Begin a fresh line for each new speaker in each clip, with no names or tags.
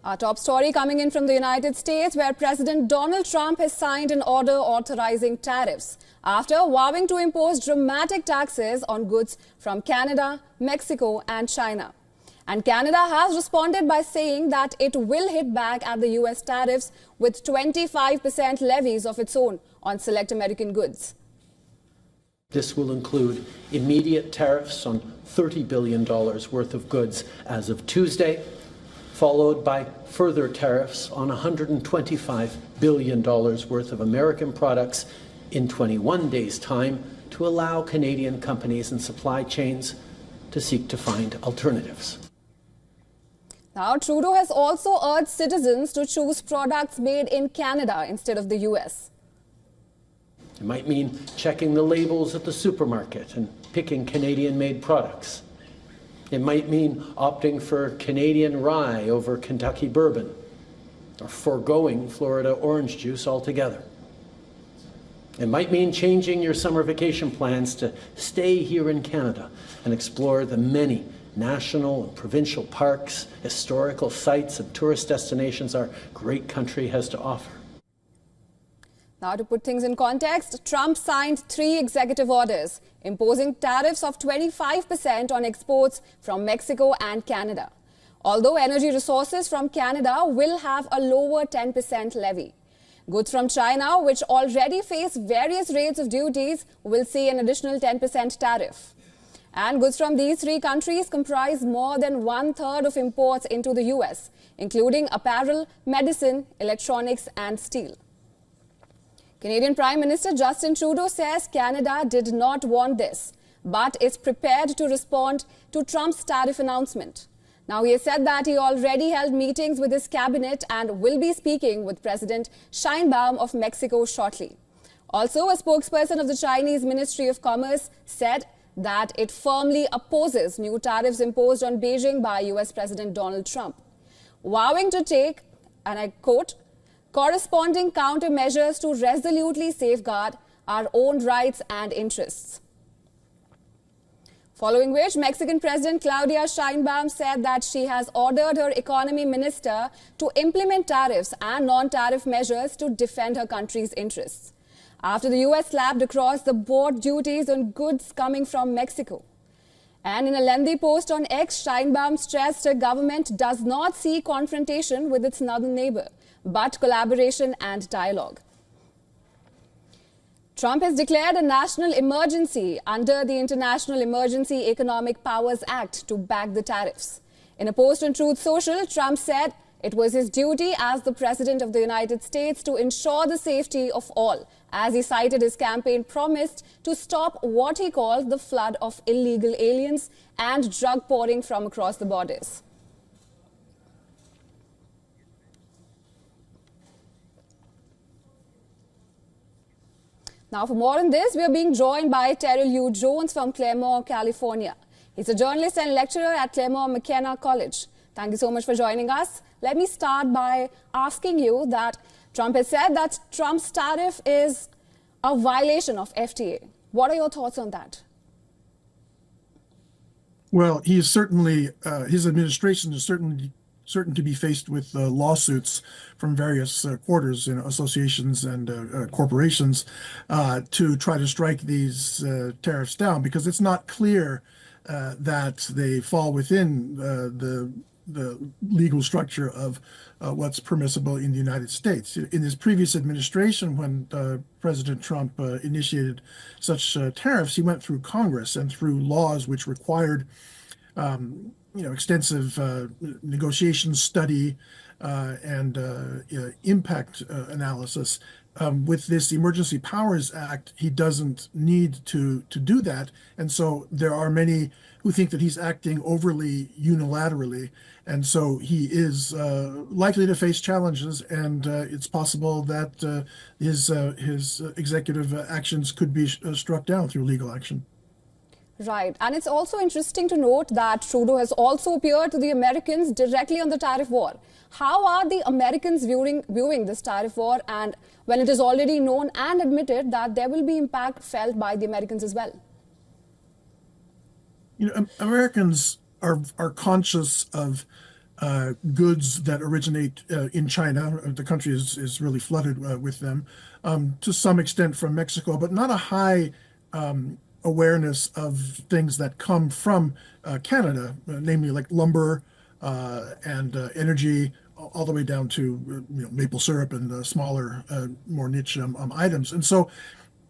Our top story coming in from the United States, where President Donald Trump has signed an order authorizing tariffs after vowing to impose dramatic taxes on goods from Canada, Mexico and China. And Canada has responded by saying that it will hit back at the U.S. tariffs with 25% levies of its own on select American goods.
This will include immediate tariffs on $30 billion worth of goods as of Tuesday, followed by further tariffs on $125 billion worth of American products in 21 days' time to allow Canadian companies and supply chains to seek to find alternatives.
Now, Trudeau has also urged citizens to choose products made in Canada instead of the U.S.
It might mean checking the labels at the supermarket and picking Canadian-made products. It might mean opting for Canadian rye over Kentucky bourbon, or foregoing Florida orange juice altogether. It might mean changing your summer vacation plans to stay here in Canada and explore the many national and provincial parks, historical sites, and tourist destinations our great country has to offer.
Now, to put things in context, Trump signed 3 executive orders imposing tariffs of 25% on exports from Mexico and Canada, although energy resources from Canada will have a lower 10% levy. Goods from China, which already face various rates of duties, will see an additional 10% tariff. And goods from these 3 countries comprise more than 1/3 of imports into the U.S., including apparel, medicine, electronics and steel. Canadian Prime Minister Justin Trudeau says Canada did not want this, but is prepared to respond to Trump's tariff announcement. Now, he has said that he already held meetings with his cabinet and will be speaking with President Sheinbaum of Mexico shortly. Also, a spokesperson of the Chinese Ministry of Commerce said that it firmly opposes new tariffs imposed on Beijing by U.S. President Donald Trump, vowing to take, and I quote, corresponding countermeasures to resolutely safeguard our own rights and interests. Following which, Mexican President Claudia Sheinbaum said that she has ordered her economy minister to implement tariffs and non-tariff measures to defend her country's interests, after the U.S. slapped across the board duties on goods coming from Mexico. And in a lengthy post on X, Sheinbaum stressed her government does not see confrontation with its northern neighbor, but collaboration and dialogue. Trump has declared a national emergency under the International Emergency Economic Powers Act to back the tariffs. In a post on Truth Social, Trump said it was his duty as the President of the United States to ensure the safety of all, as he cited his campaign promise to stop what he called the flood of illegal aliens and drug pouring from across the borders. Now, for more on this, we are being joined by Terrell Jones from Claremont, California. He's a journalist and lecturer at Claremont McKenna College. Thank you so much for joining us. Let me start by asking you that Trump has said that Trump's tariff is a violation of FTA. What are your thoughts on that?
Well, he is certainly, his administration is certain to be faced with lawsuits from various quarters, associations and corporations to try to strike these tariffs down, because it's not clear that they fall within the legal structure of what's permissible in the United States. In his previous administration, when President Trump initiated such tariffs, he went through Congress and through laws which required extensive negotiation study and impact analysis. With this Emergency Powers Act, he doesn't need to do that. And so there are many who think that he's acting overly unilaterally. And so he is likely to face challenges, and it's possible that his executive actions could be struck down through legal action.
Right. And it's also interesting to note that Trudeau has also appeared to the Americans directly on the tariff war. How are the Americans viewing this tariff war, and when it is already known and admitted that there will be impact felt by the Americans as well?
Americans are conscious of goods that originate in China. The country is really flooded with them, to some extent from Mexico, but not a high awareness of things that come from Canada, namely like lumber and energy, all the way down to maple syrup and smaller, more niche items. And so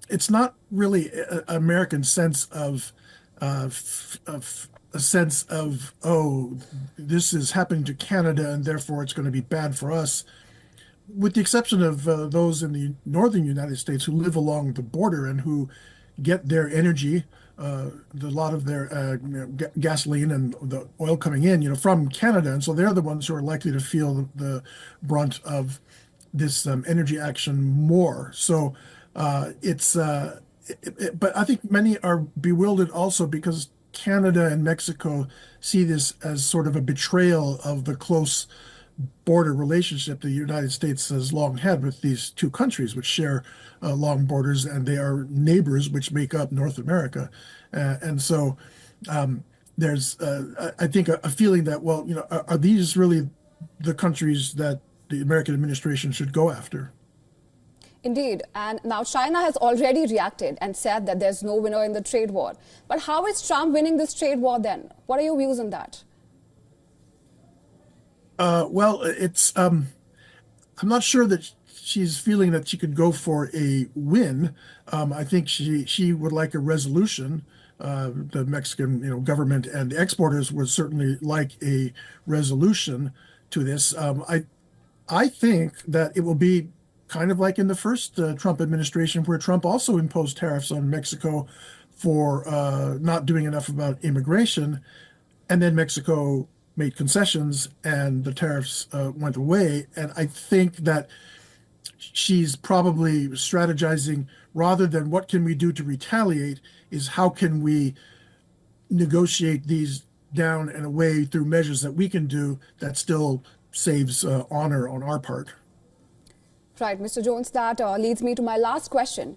it's not really an American sense of a sense of, oh, this is happening to Canada and therefore it's going to be bad for us, with the exception of those in the northern United States who live along the border and who get their energy, a lot of their gasoline and the oil coming in, from Canada. And so they're the ones who are likely to feel the brunt of this energy action more. So but I think many are bewildered also because Canada and Mexico see this as sort of a betrayal of the close border relationship the United States has long had with these two countries, which share long borders, and they are neighbors which make up North America. And so there's, I think, a feeling that, well, are these really the countries that the American administration should go after?
Indeed. And now China has already reacted and said that there's no winner in the trade war. But how is Trump winning this trade war then? What are your views on that?
Well, it's I'm not sure that she's feeling that she could go for a win. I think she would like a resolution. The Mexican government and exporters would certainly like a resolution to this. I think that it will be kind of like in the first Trump administration, where Trump also imposed tariffs on Mexico for not doing enough about immigration, and then Mexico made concessions and the tariffs went away. And I think that she's probably strategizing, rather than what can we do to retaliate, is how can we negotiate these down and away through measures that we can do that still saves honor on our part.
Right, Mr. Jones, that leads me to my last question.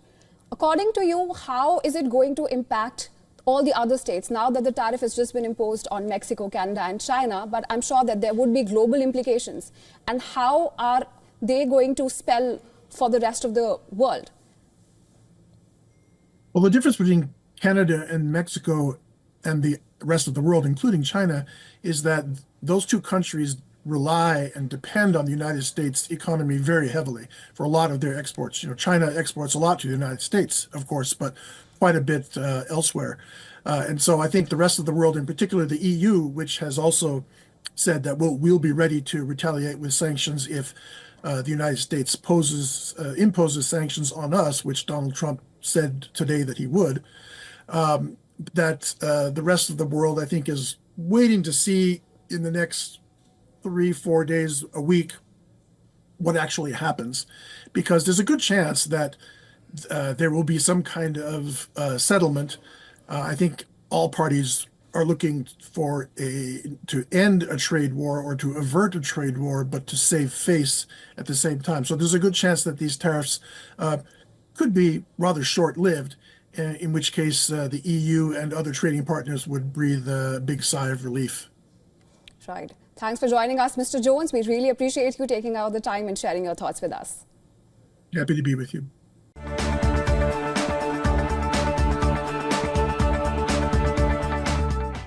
According to you, how is it going to impact all the other states now that the tariff has just been imposed on Mexico, Canada, and China? But I'm sure that there would be global implications. And how are they going to spell for the rest of the world?
Well, the difference between Canada and Mexico and the rest of the world, including China, is that those two countries rely and depend on the United States economy very heavily for a lot of their exports. China exports a lot to the United States, of course, but quite a bit elsewhere. And so I think the rest of the world, in particular the EU, which has also said that we'll be ready to retaliate with sanctions if the United States imposes sanctions on us, which Donald Trump said today that he would, that the rest of the world, I think, is waiting to see in the next 3-4 days, a week, what actually happens, because there's a good chance that there will be some kind of settlement. I think all parties are looking for to end a trade war or to avert a trade war, but to save face at the same time. So there's a good chance that these tariffs could be rather short-lived, in which case the EU and other trading partners would breathe a big sigh of relief.
Right. Thanks for joining us, Mr. Jones. We really appreciate you taking out the time and sharing your thoughts with us.
Happy to be with you.